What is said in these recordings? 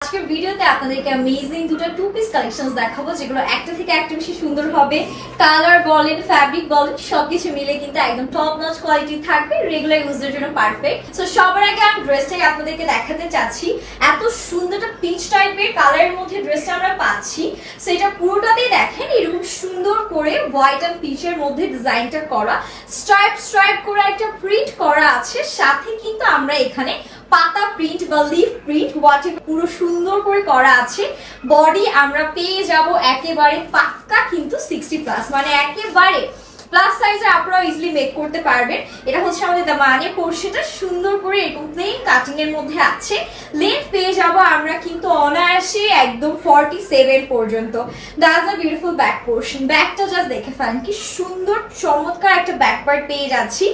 আজকের ভিডিওতে আপনাদেরকে অ্যামেজিং দুটো টু পিস কালেকশনস দেখাবো, যেগুলো একটা থেকে একটা বেশি সুন্দর হবে। কালার বলেন, ফ্যাব্রিক বলেন, সবকিছু মিলে কিন্তু একদম টপ নচ কোয়ালিটি থাকবে, রেগুলার ইউজের জন্য পারফেক্ট। সো সবার আগে আমি ড্রেসটাই আপনাদেরকে দেখাতে চাচ্ছি। এত সুন্দর একটা পিচ টাইপের কালারের মধ্যে ড্রেসটা আমরা পাচ্ছি। সেটা পুরোটাতেই দেখেন এরকম সুন্দর করে হোয়াইট এন্ড পিচের মধ্যে ডিজাইনটা করা, স্ট্রাইপ স্ট্রাইপ করে একটা প্রিন্ট করা আছে। সাথে কিন্তু আমরা এখানে পাতা প্রিন্ট বা লিফ প্রিন্ট হোয়াটএভার পুরো সুন্দর করে করা আছে। বডি আমরা পেয়ে যাব একেবারে পাক্কা কিন্তু 60+, মানে একেবারে প্লাস সাইজে আপনারা ইজিলি মেক করতে পারবেন। এটা হচ্ছে আমাদের দামানে পোর্শনটা সুন্দর করে এরকম প্লেন কাটিং এর মধ্যে আছে। লেন্থ পেয়ে যাব আমরা কিন্তু অনায়াসে একদম 47 পর্যন্ত। That's a beautiful back portion. ব্যাকটা জাস্ট দেখে ফেলেন কি সুন্দর চমৎকার একটা ব্যাক পার্ট পেয়ে যাচ্ছি।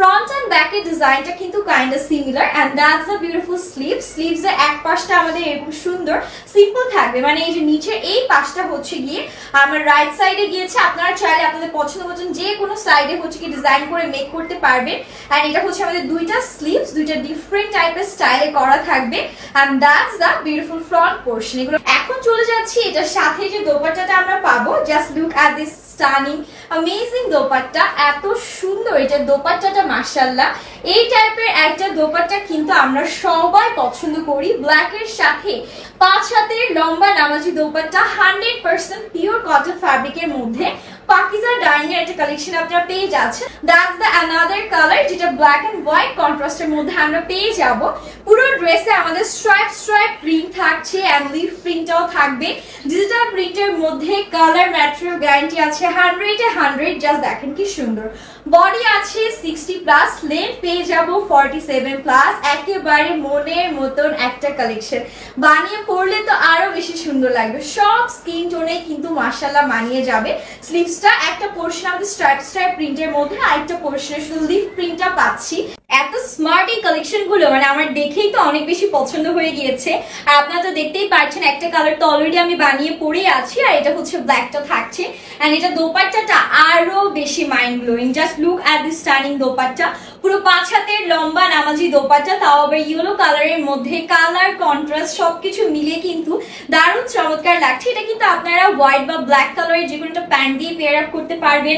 ফ্রন্ট এন্ড ব্যাক এর ডিজাইনটা কিন্তু kind of similar and that's a beautiful sleeve. Sleeves এর এক পাশটা আমাদের এরকম সুন্দর সিম্পল থাকবে, মানে এই যে নিচের এই পাশটা হচ্ছে গিয়ে আমার রাইট সাইডে গিয়েছে। আপনারা চাইলে আপনাদের পছন্দ মতন যে কোনো সাইডে হচ্ছে কি ডিজাইন করে মেক করতে পারবেন। এন্ড এটা হচ্ছে আমাদের দুইটা স্লিভস, দুইটা ডিফারেন্ট টাইপের স্টাইলে করা থাকবে and that's the beautiful front portion. এগুলো এখন চলে যাচ্ছি এটার সাথে যে দোপাট্টাটা আমরা পাবো। Just look at this stunning amazing dupatta, এত সুন্দর এটা দোপাট্টাটা মাশাআল্লাহ। এই টাইপের একটা দোপাট্টা কিন্তু আমরা সবাই পছন্দ করি। ব্ল্যাক এর সাথে 5 হাতের লম্বা নামাজি দোপাট্টা 100% পিওর কটন ফ্যাব্রিকের মধ্যে পাকিজা ডাইং এর একটা কালেকশন আপনারা পেয়ে যাচ্ছেন। দ্যাটস দ্য অ্যানাদার কালার, যেটা ব্ল্যাক এন্ড হোয়াইট কন্ট্রাস্টের মধ্যে আমরা পেয়ে যাব। পুরো ড্রেসে আমাদের স্ট্রাইপ স্ট্রাইপ প্রিন্ট থাকছে এন্ড লিফ প্রিন্টটাও থাকবে। ডিজিটাল প্রিন্টের মধ্যে কালার ম্যাটেরিয়াল গ্যারান্টি আছে 100-100। জাস্ট দেখেন কি সুন্দর। বডি আছে 60+, লেন্থ পেয়ে যাব 47+। একেবারে মনের মতন একটা কালেকশন, বানিয়ে পরলে তো আরো বেশি সুন্দর লাগবে। সব স্কিন টোনে কিন্তু মাশাআল্লাহ মানিয়ে যাবে। স্লিভসটা একটা পোর্শন আমাদের স্ট্রাইপ স্ট্রাইপ প্রিন্টের মধ্যে, আরেকটা পোর্শনে শুধু লিফ প্রিন্টটা পাচ্ছি। এত স্মার্ট এই কালেকশন গুলো মানে আমার দেখেই তো অনেক বেশি পছন্দ হয়ে গিয়েছে। আর আপনারা তো দেখতেই পাচ্ছেন একটা কালার তো অলরেডি আমি বানিয়ে পরে আছি, আর এটা হচ্ছে ব্ল্যাকটা থাকছে। এন্ড এটা দোপাট্টাটা আরো বেশি mind blowing. Just look at this stunning dupatta. পুরো 5 হাতের লম্বা নামাজি দোপাট্টা, তাও আবার ইয়েলো কালারের মধ্যে। কালার কন্ট্রাস্ট সবকিছু মিলিয়ে কিন্তু দারুণ চমৎকার লাগছে। এটা কিন্তু আপনারা হোয়াইট বা ব্ল্যাক কালারের যে কোনো একটা প্যান্ট দিয়ে পেয়ার আপ করতে পারবেন।